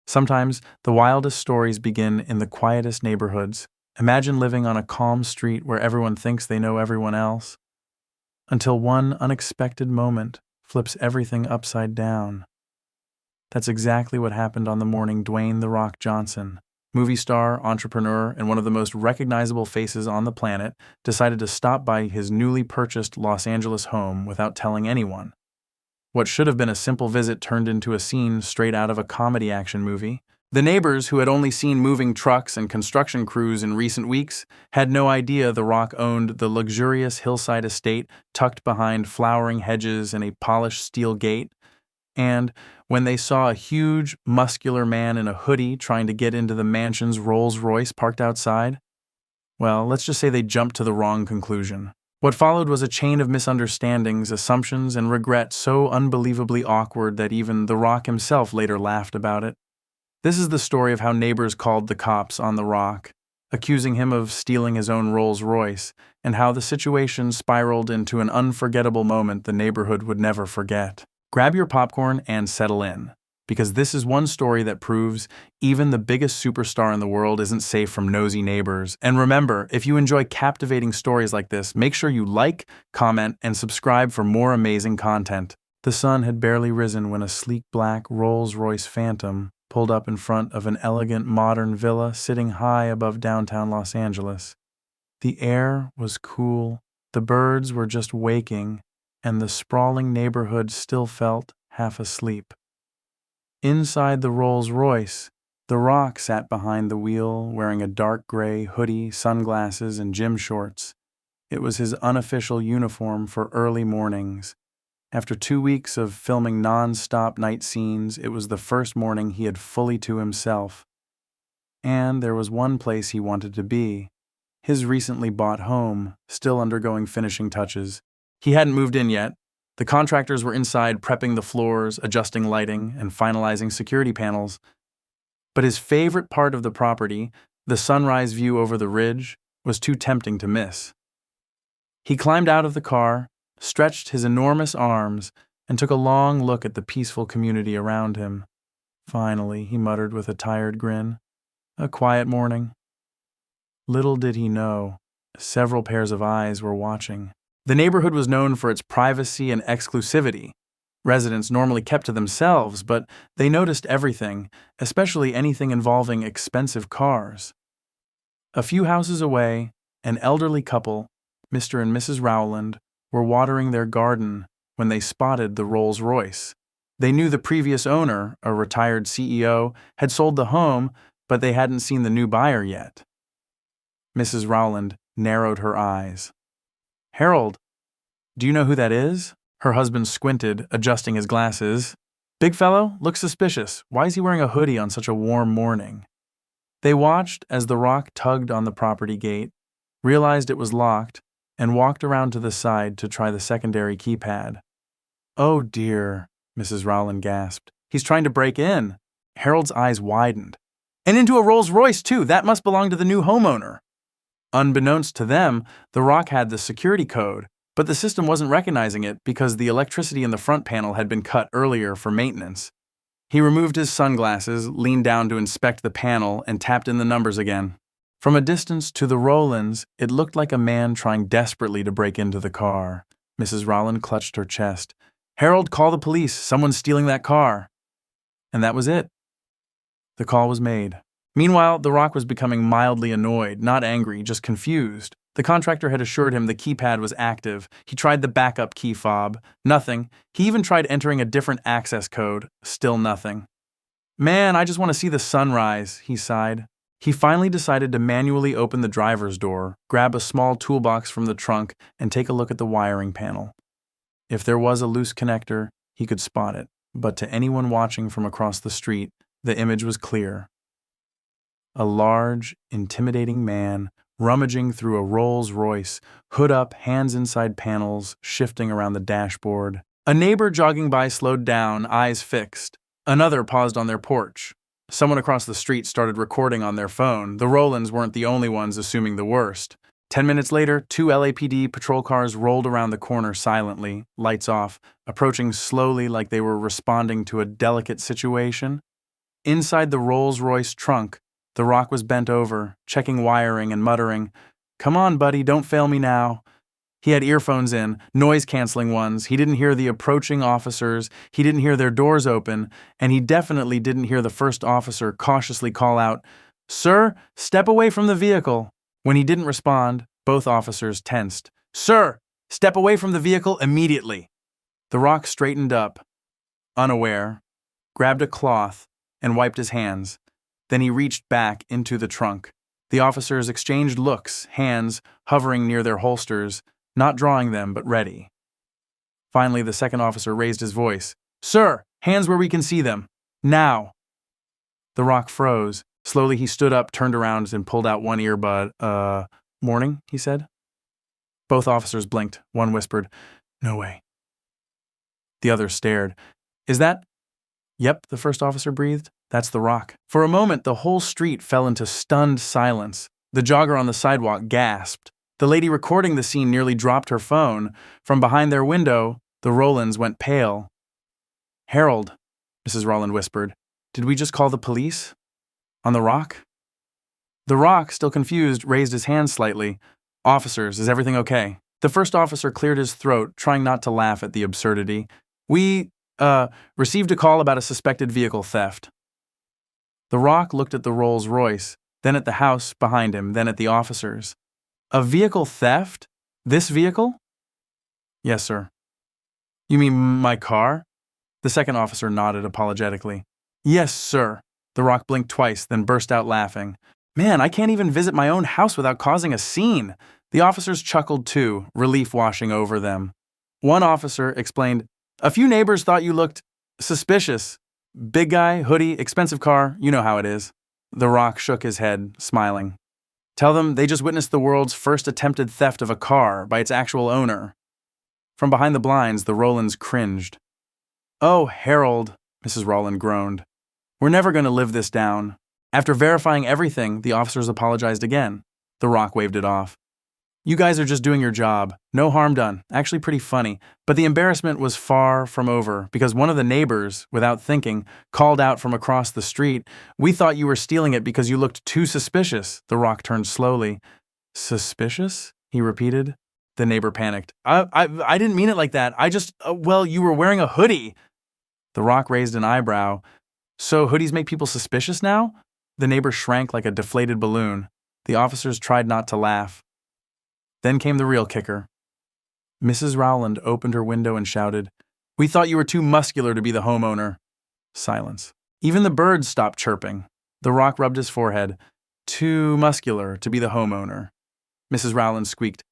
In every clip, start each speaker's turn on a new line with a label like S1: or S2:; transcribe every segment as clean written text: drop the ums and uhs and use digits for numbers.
S1: Sometimes the wildest stories begin in the quietest neighborhoods. Imagine living on a calm street where everyone thinks they know everyone else, until one unexpected moment flips everything upside down. That's exactly what happened on the morning Dwayne "The Rock" Johnson, movie star, entrepreneur, and one of the most recognizable faces on the planet, decided to stop by his newly purchased Los Angeles home without telling anyone. What should have been a simple visit turned into a scene straight out of a comedy action movie. The neighbors, who had only seen moving trucks and construction crews in recent weeks, had no idea The Rock owned the luxurious hillside estate tucked behind flowering hedges and a polished steel gate. And when they saw a huge, muscular man in a hoodie trying to get into the mansion's Rolls-Royce parked outside, well, let's just say they jumped to the wrong conclusion. What followed was a chain of misunderstandings, assumptions, and regret so unbelievably awkward that even The Rock himself later laughed about it. This is the story of how neighbors called the cops on The Rock, accusing him of stealing his own Rolls-Royce, and how the situation spiraled into an unforgettable moment the neighborhood would never forget. Grab your popcorn and settle in, because this is one story that proves even the biggest superstar in the world isn't safe from nosy neighbors. And remember, if you enjoy captivating stories like this, make sure you like, comment, and subscribe for more amazing content. The sun had barely risen when a sleek black Rolls-Royce Phantom pulled up in front of an elegant modern villa sitting high above downtown Los Angeles. The air was cool, the birds were just waking, and the sprawling neighborhood still felt half asleep. Inside the Rolls-Royce, The Rock sat behind the wheel wearing a dark gray hoodie, sunglasses, and gym shorts. It was his unofficial uniform for early mornings. After 2 weeks of filming non-stop night scenes, it was the first morning he had fully to himself. And there was one place he wanted to be. His recently bought home, still undergoing finishing touches. He hadn't moved in yet. The contractors were inside prepping the floors, adjusting lighting, and finalizing security panels. But his favorite part of the property, the sunrise view over the ridge, was too tempting to miss. He climbed out of the car, stretched his enormous arms, and took a long look at the peaceful community around him. Finally, he muttered with a tired grin, a quiet morning. Little did he know, several pairs of eyes were watching. The neighborhood was known for its privacy and exclusivity. Residents normally kept to themselves, but they noticed everything, especially anything involving expensive cars. A few houses away, an elderly couple, Mr. and Mrs. Rowland, were watering their garden when they spotted the Rolls-Royce. They knew the previous owner, a retired CEO, had sold the home, but they hadn't seen the new buyer yet. Mrs. Rowland narrowed her eyes. "Harold, do you know who that is?" Her husband squinted, adjusting his glasses. "Big fellow? Looks suspicious. Why is he wearing a hoodie on such a warm morning?" They watched as The Rock tugged on the property gate, realized it was locked, and walked around to the side to try the secondary keypad. "Oh dear," Mrs. Rowland gasped. "He's trying to break in." Harold's eyes widened. "And into a Rolls-Royce, too. That must belong to the new homeowner." Unbeknownst to them, The Rock had the security code, but the system wasn't recognizing it because the electricity in the front panel had been cut earlier for maintenance. He removed his sunglasses, leaned down to inspect the panel, and tapped in the numbers again. From a distance to the Rowlands, it looked like a man trying desperately to break into the car. Mrs. Rowland clutched her chest. "Harold, call the police. Someone's stealing that car." And that was it. The call was made. Meanwhile, The Rock was becoming mildly annoyed, not angry, just confused. The contractor had assured him the keypad was active. He tried the backup key fob. Nothing. He even tried entering a different access code. Still nothing. "Man, I just want to see the sunrise," he sighed. He finally decided to manually open the driver's door, grab a small toolbox from the trunk, and take a look at the wiring panel. If there was a loose connector, he could spot it. But to anyone watching from across the street, the image was clear. A large, intimidating man rummaging through a Rolls-Royce, hood up, hands inside panels, shifting around the dashboard. A neighbor jogging by slowed down, eyes fixed. Another paused on their porch. Someone across the street started recording on their phone. The Rowlands weren't the only ones assuming the worst. 10 minutes later, 2 LAPD patrol cars rolled around the corner silently, lights off, approaching slowly like they were responding to a delicate situation. Inside the Rolls-Royce trunk, the Rock was bent over, checking wiring and muttering, "Come on, buddy, don't fail me now." He had earphones in, noise-canceling ones. He didn't hear the approaching officers, he didn't hear their doors open, and he definitely didn't hear the first officer cautiously call out, "Sir, step away from the vehicle." When he didn't respond, both officers tensed. "Sir, step away from the vehicle immediately." The Rock straightened up, unaware, grabbed a cloth, and wiped his hands. Then he reached back into the trunk. The officers exchanged looks, hands hovering near their holsters, not drawing them, but ready. Finally, the second officer raised his voice. "Sir, hands where we can see them. Now." The Rock froze. Slowly he stood up, turned around, and pulled out one earbud. Morning, he said. Both officers blinked. One whispered, "No way." The other stared. "Is that—" "Yep," the first officer breathed. "That's the Rock." For a moment, the whole street fell into stunned silence. The jogger on the sidewalk gasped. The lady recording the scene nearly dropped her phone. From behind their window, the Rowlands went pale. "Harold," Mrs. Rowland whispered, "did we just call the police? On the Rock?" The Rock, still confused, raised his hand slightly. "Officers, is everything okay?" The first officer cleared his throat, trying not to laugh at the absurdity. "We, received a call about a suspected vehicle theft." The Rock looked at the Rolls-Royce, then at the house behind him, then at the officers. "A vehicle theft? This vehicle?" "Yes, sir." "You mean my car?" The second officer nodded apologetically. "Yes, sir." The Rock blinked twice, then burst out laughing. "Man, I can't even visit my own house without causing a scene." The officers chuckled too, relief washing over them. One officer explained, "A few neighbors thought you looked suspicious. Big guy, hoodie, expensive car, you know how it is." The Rock shook his head, smiling. "Tell them they just witnessed the world's first attempted theft of a car by its actual owner." From behind the blinds, the Rowlands cringed. "Oh, Harold," Mrs. Rowland groaned. "We're never going to live this down." After verifying everything, the officers apologized again. The Rock waved it off. "You guys are just doing your job. No harm done. Actually pretty funny." But the embarrassment was far from over, because one of the neighbors, without thinking, called out from across the street, "We thought you were stealing it because you looked too suspicious." The Rock turned slowly. "Suspicious?" he repeated. The neighbor panicked. I didn't mean it like that. I just, well, you were wearing a hoodie." The Rock raised an eyebrow. "So hoodies make people suspicious now?" The neighbor shrank like a deflated balloon. The officers tried not to laugh. Then came the real kicker. Mrs. Rowland opened her window and shouted, "We thought you were too muscular to be the homeowner." Silence. Even the birds stopped chirping. The Rock rubbed his forehead. "Too muscular to be the homeowner." Mrs. Rowland squeaked,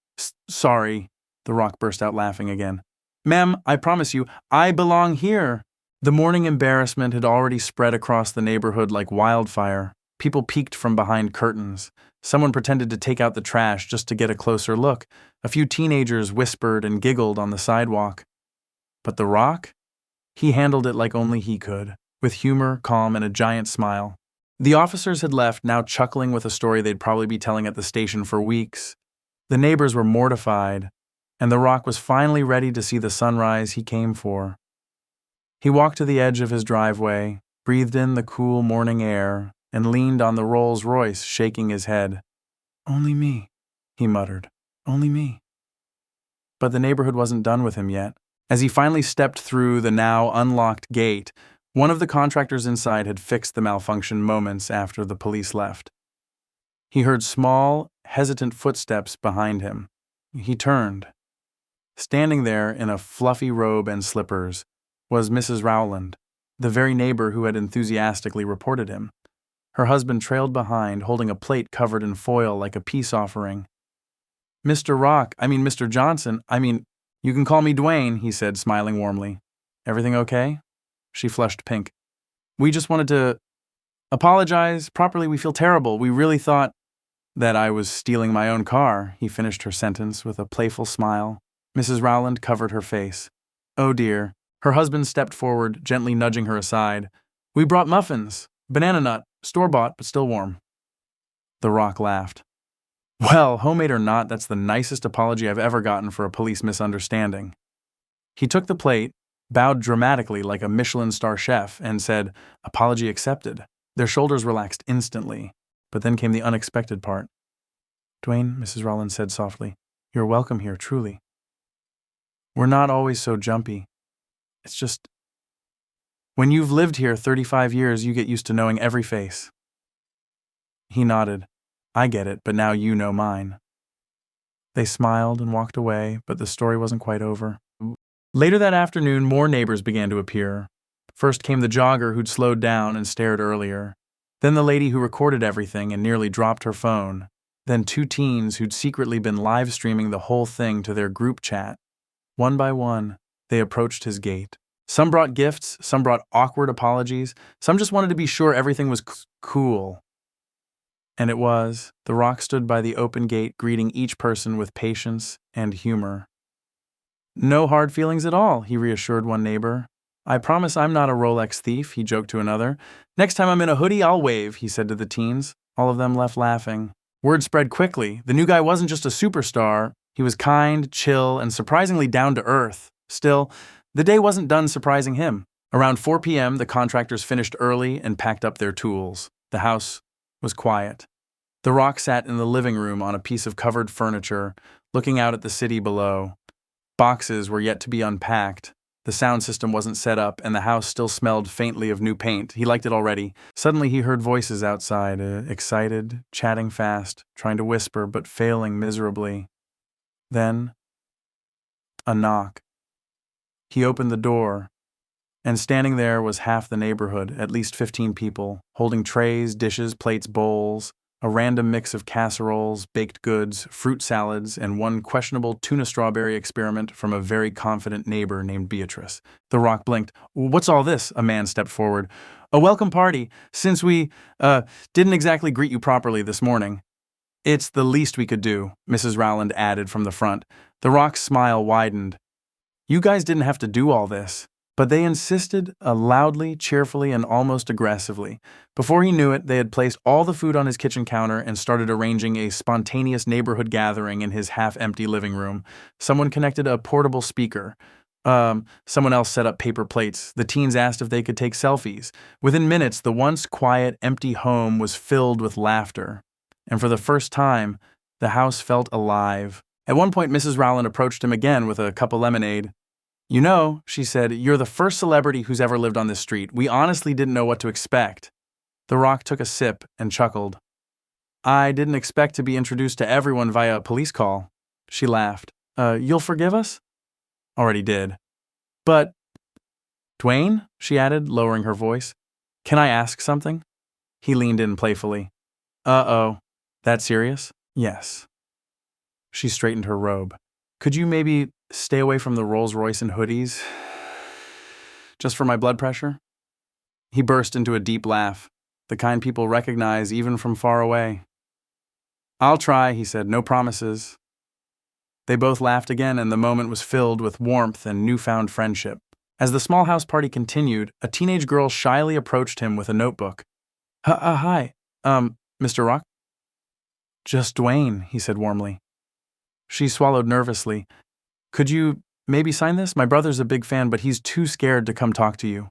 S1: "Sorry." The Rock burst out laughing again. "Ma'am, I promise you, I belong here." The morning embarrassment had already spread across the neighborhood like wildfire. People peeked from behind curtains. Someone pretended to take out the trash just to get a closer look. A few teenagers whispered and giggled on the sidewalk. But the Rock? He handled it like only he could, with humor, calm, and a giant smile. The officers had left, now chuckling with a story they'd probably be telling at the station for weeks. The neighbors were mortified, and the Rock was finally ready to see the sunrise he came for. He walked to the edge of his driveway, breathed in the cool morning air, and leaned on the Rolls-Royce, shaking his head. "Only me," he muttered. "Only me." But the neighborhood wasn't done with him yet. As he finally stepped through the now unlocked gate, one of the contractors inside had fixed the malfunction moments after the police left. He heard small, hesitant footsteps behind him. He turned. Standing there in a fluffy robe and slippers was Mrs. Rowland, the very neighbor who had enthusiastically reported him. Her husband trailed behind, holding a plate covered in foil like a peace offering. Mr. Johnson, you can call me Dwayne," he said, smiling warmly. "Everything okay?" She flushed pink. "We just wanted to apologize properly. We feel terrible. We really thought that I was stealing my own car," he finished her sentence with a playful smile. Mrs. Rowland covered her face. "Oh dear." Her husband stepped forward, gently nudging her aside. "We brought muffins. Banana nut. Store-bought, but still warm." The Rock laughed. "Well, homemade or not, that's the nicest apology I've ever gotten for a police misunderstanding." He took the plate, bowed dramatically like a Michelin star chef, and said, "Apology accepted." Their shoulders relaxed instantly, but then came the unexpected part. "Dwayne," Mrs. Rollins said softly, "you're welcome here, truly. We're not always so jumpy. It's just, when you've lived here 35 years, you get used to knowing every face." He nodded. "I get it, but now you know mine." They smiled and walked away, but the story wasn't quite over. Later that afternoon, more neighbors began to appear. First came the jogger who'd slowed down and stared earlier. Then the lady who recorded everything and nearly dropped her phone. Then two teens who'd secretly been live streaming the whole thing to their group chat. One by one, they approached his gate. Some brought gifts, some brought awkward apologies, some just wanted to be sure everything was cool. And it was. The Rock stood by the open gate, greeting each person with patience and humor. "No hard feelings at all," he reassured one neighbor. "I promise I'm not a Rolex thief," he joked to another. "Next time I'm in a hoodie, I'll wave," he said to the teens. All of them left laughing. Word spread quickly. The new guy wasn't just a superstar. He was kind, chill, and surprisingly down to earth. Still, the day wasn't done surprising him. Around 4 p.m., the contractors finished early and packed up their tools. The house was quiet. The Rock sat in the living room on a piece of covered furniture, looking out at the city below. Boxes were yet to be unpacked. The sound system wasn't set up, and the house still smelled faintly of new paint. He liked it already. Suddenly he heard voices outside, excited, chatting fast, trying to whisper, but failing miserably. Then, a knock. He opened the door, and standing there was half the neighborhood, at least 15 people, holding trays, dishes, plates, bowls, a random mix of casseroles, baked goods, fruit salads, and one questionable tuna-strawberry experiment from a very confident neighbor named Beatrice. The Rock blinked. "What's all this?" A man stepped forward. "A welcome party, since we, didn't exactly greet you properly this morning." "It's the least we could do," Mrs. Rowland added from the front. The Rock's smile widened. "You guys didn't have to do all this." But they insisted, loudly, cheerfully, and almost aggressively. Before he knew it, they had placed all the food on his kitchen counter and started arranging a spontaneous neighborhood gathering in his half-empty living room. Someone connected a portable speaker. Someone else set up paper plates. The teens asked if they could take selfies. Within minutes, the once quiet, empty home was filled with laughter. And for the first time, the house felt alive. At one point, Mrs. Rowland approached him again with a cup of lemonade. "You know," she said, "you're the first celebrity who's ever lived on this street. We honestly didn't know what to expect." The Rock took a sip and chuckled. "I didn't expect to be introduced to everyone via a police call." She laughed. You'll forgive us?" "Already did." "But, Dwayne," she added, lowering her voice, "can I ask something?" He leaned in playfully. "Uh-oh. That serious?" "Yes." She straightened her robe. "Could you maybe stay away from the Rolls-Royce and hoodies? Just for my blood pressure?" He burst into a deep laugh, the kind people recognize even from far away. "I'll try," he said, "no promises." They both laughed again, and the moment was filled with warmth and newfound friendship. As the small house party continued, a teenage girl shyly approached him with a notebook. Hi, Mr. Rock?" "Just Dwayne," he said warmly. She swallowed nervously. "Could you maybe sign this? My brother's a big fan, but he's too scared to come talk to you."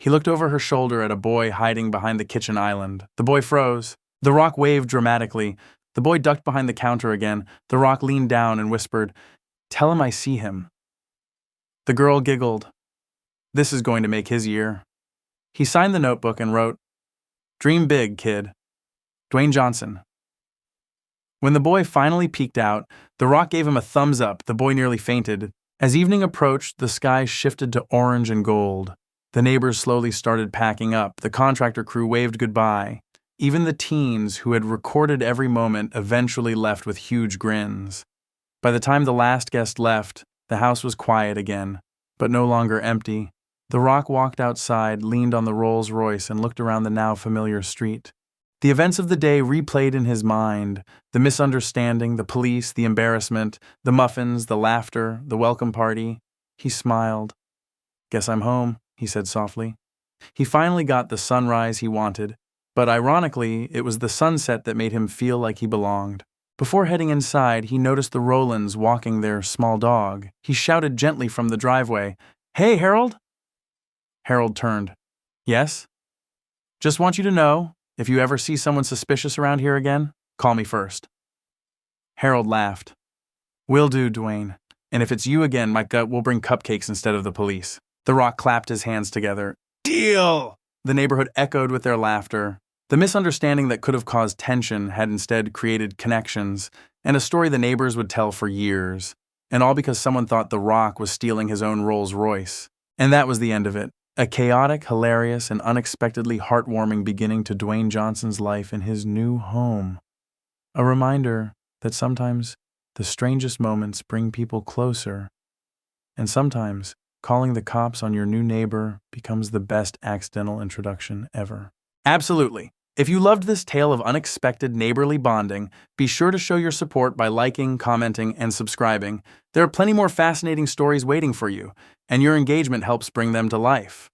S1: He looked over her shoulder at a boy hiding behind the kitchen island. The boy froze. The Rock waved dramatically. The boy ducked behind the counter again. The Rock leaned down and whispered, "Tell him I see him." The girl giggled. This is going to make his year. He signed the notebook and wrote, "Dream big, kid. Dwayne Johnson." When the boy finally peeked out, The Rock gave him a thumbs up. The boy nearly fainted. As evening approached, the sky shifted to orange and gold. The neighbors slowly started packing up. The contractor crew waved goodbye. Even the teens, who had recorded every moment, eventually left with huge grins. By the time the last guest left, the house was quiet again, but no longer empty. The Rock walked outside, leaned on the Rolls-Royce, and looked around the now familiar street. The events of the day replayed in his mind, the misunderstanding, the police, the embarrassment, the muffins, the laughter, the welcome party. He smiled. "Guess I'm home," he said softly. He finally got the sunrise he wanted, but ironically, it was the sunset that made him feel like he belonged. Before heading inside, he noticed the Rowlands walking their small dog. He shouted gently from the driveway, Hey, Harold? Harold turned. Yes? Just want you to know, if you ever see someone suspicious around here again, call me first. Harold laughed. Will do, Dwayne. And if it's you again, my gut will bring cupcakes instead of the police. The Rock clapped his hands together. Deal! The neighborhood echoed with their laughter. The misunderstanding that could have caused tension had instead created connections, and a story the neighbors would tell for years. And all because someone thought The Rock was stealing his own Rolls-Royce. And that was the end of it. A chaotic, hilarious, and unexpectedly heartwarming beginning to Dwayne Johnson's life in his new home. A reminder that sometimes the strangest moments bring people closer, and sometimes calling the cops on your new neighbor becomes the best accidental introduction ever. Absolutely. If you loved this tale of unexpected neighborly bonding, be sure to show your support by liking, commenting, and subscribing. There are plenty more fascinating stories waiting for you, and your engagement helps bring them to life.